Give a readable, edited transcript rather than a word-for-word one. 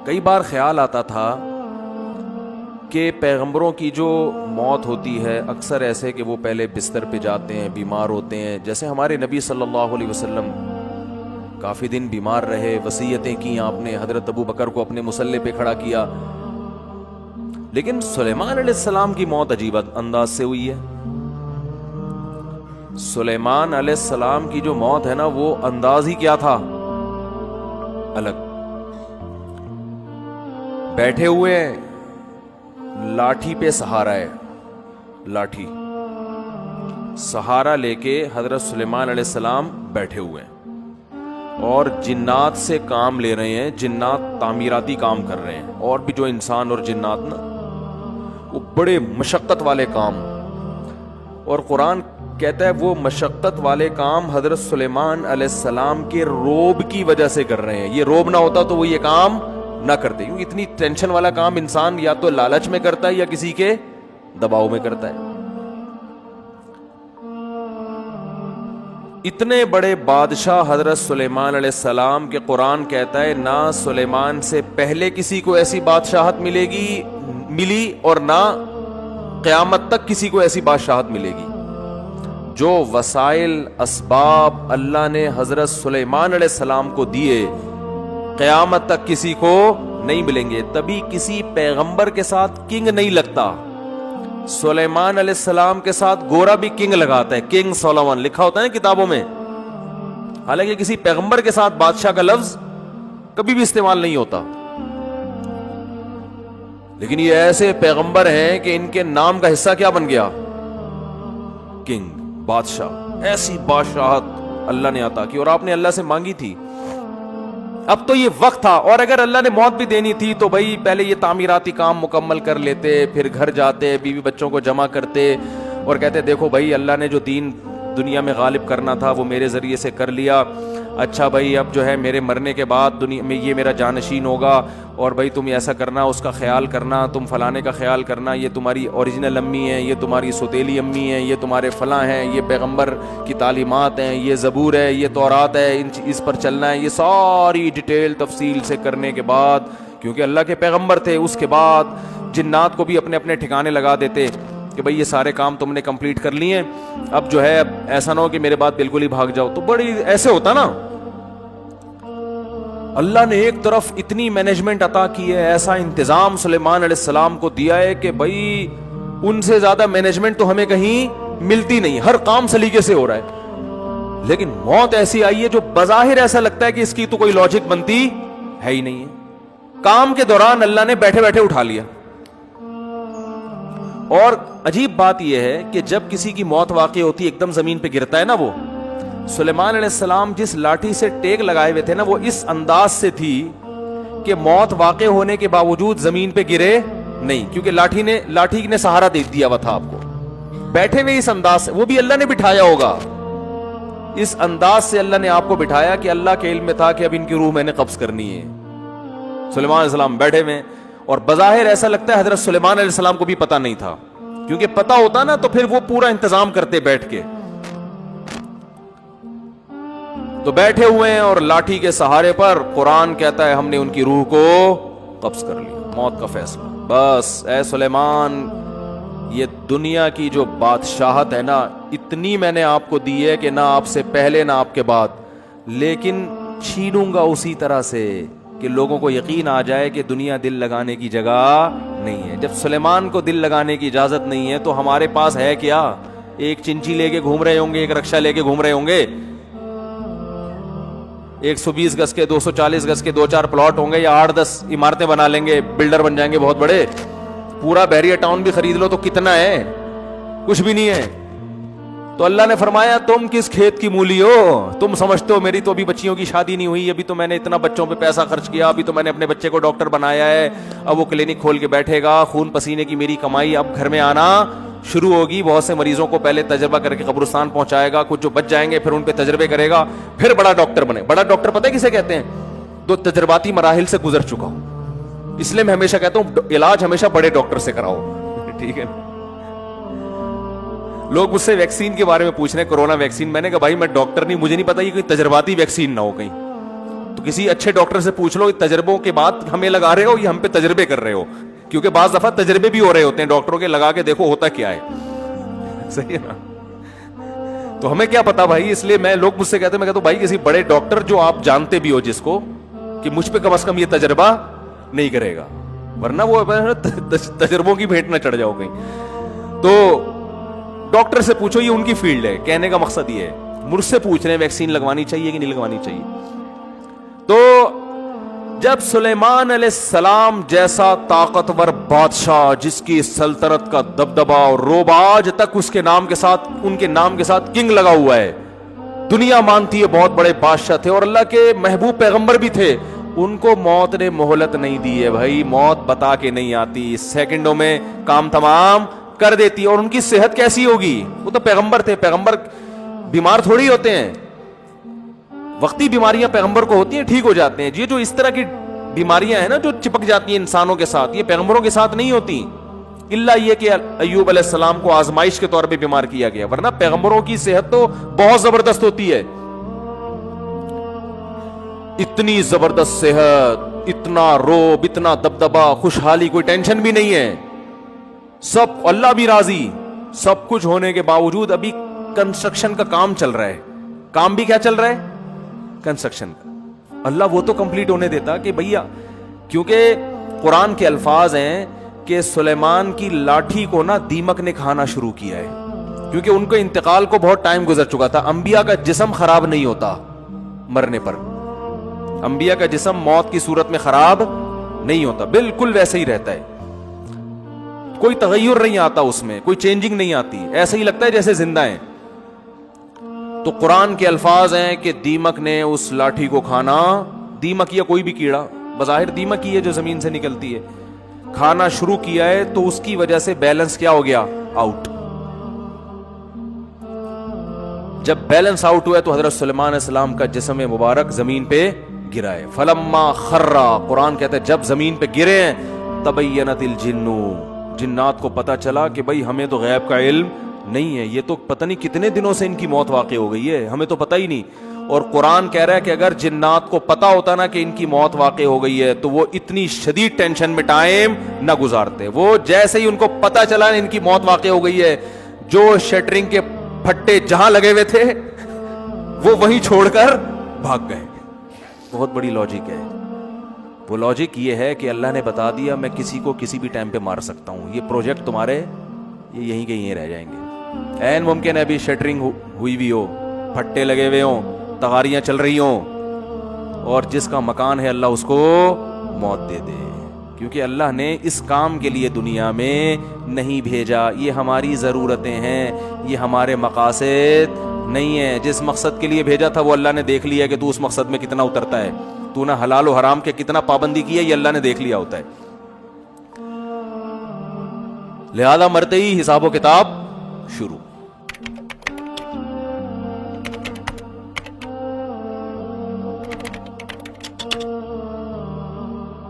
کئی بار خیال آتا تھا کہ پیغمبروں کی جو موت ہوتی ہے اکثر ایسے کہ وہ پہلے بستر پہ جاتے ہیں، بیمار ہوتے ہیں، جیسے ہمارے نبی صلی اللہ علیہ وسلم کافی دن بیمار رہے، وصیتیں کی آپ نے، حضرت ابو بکر کو اپنے مصلے پہ کھڑا کیا. لیکن سلیمان علیہ السلام کی موت عجیب انداز سے ہوئی ہے. سلیمان علیہ السلام کی جو موت ہے نا، وہ انداز ہی کیا تھا، الگ. بیٹھے ہوئے ہیں، لاٹھی پہ سہارا ہے، لاٹھی سہارا لے کے حضرت سلیمان علیہ السلام بیٹھے ہوئے ہیں اور جنات سے کام لے رہے ہیں. جنات تعمیراتی کام کر رہے ہیں، اور بھی جو انسان اور جنات نا، وہ بڑے مشقت والے کام. اور قرآن کہتا ہے وہ مشقت والے کام حضرت سلیمان علیہ السلام کے روب کی وجہ سے کر رہے ہیں. یہ روب نہ ہوتا تو وہ یہ کام نہ کرتے، کیونکہ اتنی ٹینشن والا کام انسان یا تو لالچ میں کرتا ہے یا کسی کے دباؤ میں کرتا ہے. اتنے بڑے بادشاہ حضرت سلیمان علیہ السلام کے قرآن کہتا ہے نہ سلیمان سے پہلے کسی کو ایسی بادشاہت ملی اور نہ قیامت تک کسی کو ایسی بادشاہت ملے گی. جو وسائل اسباب اللہ نے حضرت سلیمان علیہ السلام کو دیے قیامت تک کسی کو نہیں ملیں گے. تبھی کسی پیغمبر کے ساتھ کنگ نہیں لگتا. سلیمان علیہ السلام کے ساتھ گورا بھی کنگ لگاتا ہے، کنگ سولومن لکھا ہوتا ہے نا کتابوں میں. حالانکہ کسی پیغمبر کے ساتھ بادشاہ کا لفظ کبھی بھی استعمال نہیں ہوتا. لیکن یہ ایسے پیغمبر ہیں کہ ان کے نام کا حصہ کیا بن گیا، کنگ، بادشاہ. ایسی بادشاہت اللہ نے عطا کی اور آپ نے اللہ سے مانگی تھی. اب تو یہ وقت تھا، اور اگر اللہ نے موت بھی دینی تھی تو بھائی پہلے یہ تعمیراتی کام مکمل کر لیتے، پھر گھر جاتے، بیوی بچوں کو جمع کرتے اور کہتے دیکھو بھائی اللہ نے جو دین دنیا میں غالب کرنا تھا وہ میرے ذریعے سے کر لیا. اچھا بھائی اب جو ہے میرے مرنے کے بعد دنیا میں یہ میرا جانشین ہوگا، اور بھائی تم ایسا کرنا، اس کا خیال کرنا، تم فلانے کا خیال کرنا، یہ تمہاری اوریجنل امی ہیں، یہ تمہاری سوتیلی امی ہیں، یہ تمہارے فلاں ہیں، یہ پیغمبر کی تعلیمات ہیں، یہ زبور ہے، یہ تورات ہے، اس پر چلنا ہے. یہ ساری ڈیٹیل تفصیل سے کرنے کے بعد، کیونکہ اللہ کے پیغمبر تھے، اس کے بعد جنات کو بھی اپنے اپنے ٹھکانے لگا دیتے کہ بھئی یہ سارے کام تم نے کمپلیٹ کر لیے، اب جو ہے اب ایسا نہ ہو کہ میرے بعد بالکل ہی بھاگ جاؤ. تو بڑی ایسے ہوتا نا. اللہ نے ایک طرف اتنی مینجمنٹ عطا کی ہے، ایسا انتظام سلیمان علیہ السلام کو دیا ہے کہ بھئی ان سے زیادہ مینجمنٹ تو ہمیں کہیں ملتی نہیں، ہر کام سلیقے سے ہو رہا ہے. لیکن موت ایسی آئی ہے جو بظاہر ایسا لگتا ہے کہ اس کی تو کوئی لاجک بنتی ہے ہی نہیں ہے. کام کے دوران اللہ نے بیٹھے بیٹھے اٹھا لیا. اور عجیب بات یہ ہے کہ جب کسی کی موت واقع ہوتی ہے ایک دم زمین پہ گرتا ہے نا، وہ سلیمان علیہ السلام جس لاٹھی سے ٹیک لگائے ہوئے تھے نا، وہ اس انداز سے تھی کہ موت واقع ہونے کے باوجود زمین پہ گرے نہیں، کیونکہ لاٹھی نے سہارا دے دیا ہوا تھا آپ کو. بیٹھے ہوئے اس انداز سے، وہ بھی اللہ نے بٹھایا ہوگا، اس انداز سے اللہ نے آپ کو بٹھایا کہ اللہ کے علم میں تھا کہ اب ان کی روح میں نے قبض کرنی ہے. سلیمان علیہ السلام بیٹھے ہوئے، اور بظاہر ایسا لگتا ہے حضرت سلیمان علیہ السلام کو بھی پتہ نہیں تھا، کیونکہ پتہ ہوتا نا تو پھر وہ پورا انتظام کرتے بیٹھ کے. تو بیٹھے ہوئے ہیں اور لاٹھی کے سہارے پر قرآن کہتا ہے ہم نے ان کی روح کو قبض کر لیا. موت کا فیصلہ. بس اے سلیمان، یہ دنیا کی جو بادشاہت ہے نا، اتنی میں نے آپ کو دی ہے کہ نہ آپ سے پہلے نہ آپ کے بعد، لیکن چھینوں گا اسی طرح سے کہ لوگوں کو یقین آ جائے کہ دنیا دل لگانے کی جگہ نہیں ہے. جب سلیمان کو دل لگانے کی اجازت نہیں ہے تو ہمارے پاس ہے کیا؟ ایک چنچی لے کے گھوم رہے ہوں گے، ایک رکشہ لے کے گھوم رہے ہوں گے، 120 گز کے 240 گز کے 2-4 پلاٹ ہوں گے، یا 8-10 عمارتیں بنا لیں گے، بلڈر بن جائیں گے بہت بڑے. پورا بحریہ ٹاؤن بھی خرید لو تو کتنا ہے؟ کچھ بھی نہیں ہے. تو اللہ نے فرمایا تم کس کھیت کی مولی ہو؟ تم سمجھتے ہو میری تو ابھی بچیوں کی شادی نہیں ہوئی، ابھی تو میں نے اتنا بچوں پہ پیسہ خرچ کیا، ابھی تو میں نے اپنے بچے کو ڈاکٹر بنایا ہے، اب وہ کلینک کھول کے بیٹھے گا، خون پسینے کی میری کمائی اب گھر میں آنا شروع ہوگی. بہت سے مریضوں کو پہلے تجربہ کر کے قبرستان پہنچائے گا، کچھ جو بچ جائیں گے پھر ان پہ تجربے کرے گا، پھر بڑا ڈاکٹر بنے. بڑا ڈاکٹر پتہ ہے کسے کہتے ہیں؟ جو تجرباتی مراحل سے گزر چکا ہوں. اس لیے میں ہمیشہ کہتا ہوں علاج ہمیشہ بڑے ڈاکٹر سے کراؤ. ٹھیک ہے. لوگ مجھ سے ویکسین کے بارے میں پوچھ رہے ہیں، کورونا ویکسین. میں نے کہا بھائی میں ڈاکٹر نہیں، مجھے نہیں پتا یہ کوئی تجرباتی ویکسین نہ ہو کہیں. تو کسی اچھے ڈاکٹر سے پوچھ لو تجربوں کے بعد ہمیں لگا رہے ہو یا ہم پہ تجربے کر رہے ہو, کیونکہ بعض دفعہ تجربے بھی ہو رہے ہوتے ہیں ڈاکٹروں کے, لگا کے دیکھو ہوتا کیا ہے. صحیح ہے نا؟ تو ہمیں کیا پتا بھائی, اس لیے میں لوگ مجھ سے کہتے ہیں, میں کہتا ہوں بھائی کسی بڑے ڈاکٹر جو آپ جانتے بھی ہو جس کو, کہ مجھ پہ کم از کم یہ تجربہ نہیں کرے گا, ورنہ وہ تجربوں کی بھیٹ نہ چڑھ جاؤ کہیں. تو ڈاکٹر سے پوچھو, یہ ان کی فیلڈ ہے, کہنے کا مقصد یہ ہے. مجھ سے پوچھ رہے ہیں ویکسین لگوانی چاہیے کہ نہیں لگوانی چاہیے. تو جب سلیمان علیہ السلام جیسا طاقتور بادشاہ جس کی سلطنت کا دبدبا اور روب آج تک اس کے نام کے ساتھ, ان کے نام کے ساتھ کنگ لگا ہوا ہے, دنیا مانتی ہے بہت بڑے بادشاہ تھے اور اللہ کے محبوب پیغمبر بھی تھے, ان کو موت نے مہلت نہیں دی ہے بھائی. موت بتا کے نہیں آتی, سیکنڈوں میں کام تمام کر دیتی. اور ان کی صحت کیسی ہوگی, وہ تو پیغمبر تھے, پیغمبر بیمار تھوڑی ہوتے ہیں, وقتی بیماریاں پیغمبر کو ہوتی ہیں, ٹھیک ہو جاتے ہیں. یہ جو اس طرح کی بیماریاں ہیں نا جو چپک جاتی ہیں انسانوں کے ساتھ, یہ پیغمبروں کے ساتھ نہیں ہوتی, الا یہ کہ ایوب علیہ السلام کو آزمائش کے طور پہ بیمار کیا گیا, ورنہ پیغمبروں کی صحت تو بہت زبردست ہوتی ہے. اتنی زبردست صحت, اتنا روب, اتنا دبدبا, خوشحالی, کوئی ٹینشن بھی نہیں ہے, سب اللہ بھی راضی. سب کچھ ہونے کے باوجود ابھی کنسٹرکشن کا کام چل رہا ہے. کام بھی کیا چل رہا ہے, کنسٹرکشن کا. اللہ وہ تو کمپلیٹ ہونے دیتا کہ بھیا, کیونکہ قرآن کے الفاظ ہیں کہ سلیمان کی لاٹھی کو نا دیمک نے کھانا شروع کیا ہے, کیونکہ ان کے انتقال کو بہت ٹائم گزر چکا تھا. انبیاء کا جسم خراب نہیں ہوتا مرنے پر, انبیاء کا جسم موت کی صورت میں خراب نہیں ہوتا, بالکل ویسے ہی رہتا ہے, کوئی تغیر نہیں آتا اس میں, کوئی چینجنگ نہیں آتی, ایسا ہی لگتا ہے جیسے زندہ ہیں. تو قرآن کے الفاظ ہیں کہ دیمک نے اس لاٹھی کو کھانا, دیمک یا کوئی بھی کیڑا, بظاہر دیمک ہی ہے جو زمین سے نکلتی ہے, کھانا شروع کیا ہے. تو اس کی وجہ سے بیلنس کیا ہو گیا, آؤٹ. جب بیلنس آؤٹ ہوا تو حضرت سلیمان علیہ السلام کا جسم مبارک زمین پہ گرا ہے. فلما خرّا, قرآن کہتا ہے جب زمین پہ گرے ہیں, تبینت الجن, جنات کو پتا چلا کہ بھائی ہمیں تو غیب کا علم نہیں ہے, یہ تو پتہ نہیں کتنے دنوں سے ان کی موت واقع ہو گئی ہے, ہمیں تو پتہ ہی نہیں. اور قرآن کہہ رہا ہے کہ اگر جنات کو پتا ہوتا نا کہ ان کی موت واقع ہو گئی ہے تو وہ اتنی شدید ٹینشن میں ٹائم نہ گزارتے. وہ جیسے ہی ان کو پتا چلا ان کی موت واقع ہو گئی ہے, جو شٹرنگ کے پھٹے جہاں لگے ہوئے تھے وہ وہیں چھوڑ کر بھاگ گئے. بہت بڑی لاجک ہے. وہ لاجک یہ ہے کہ اللہ نے بتا دیا میں کسی کو کسی بھی ٹائم پہ مار سکتا ہوں, یہ پروجیکٹ تمہارے یہ یہیں کے یہیں رہ جائیں گے. این ممکن ہے ابھی شٹرنگ ہوئی بھی ہو, پھٹے لگے ہوئے ہوں, تغاریاں چل رہی ہوں, اور جس کا مکان ہے اللہ اس کو موت دے دے, کیونکہ اللہ نے اس کام کے لیے دنیا میں نہیں بھیجا. یہ ہماری ضرورتیں ہیں, یہ ہمارے مقاصد نہیں ہیں. جس مقصد کے لیے بھیجا تھا وہ اللہ نے دیکھ لیا کہ تو اس مقصد میں کتنا اترتا ہے, تو نہ حلال و حرام کے کتنا پابندی کی ہے, یہ اللہ نے دیکھ لیا ہوتا ہے. لہذا مرتے ہی حساب و کتاب شروع.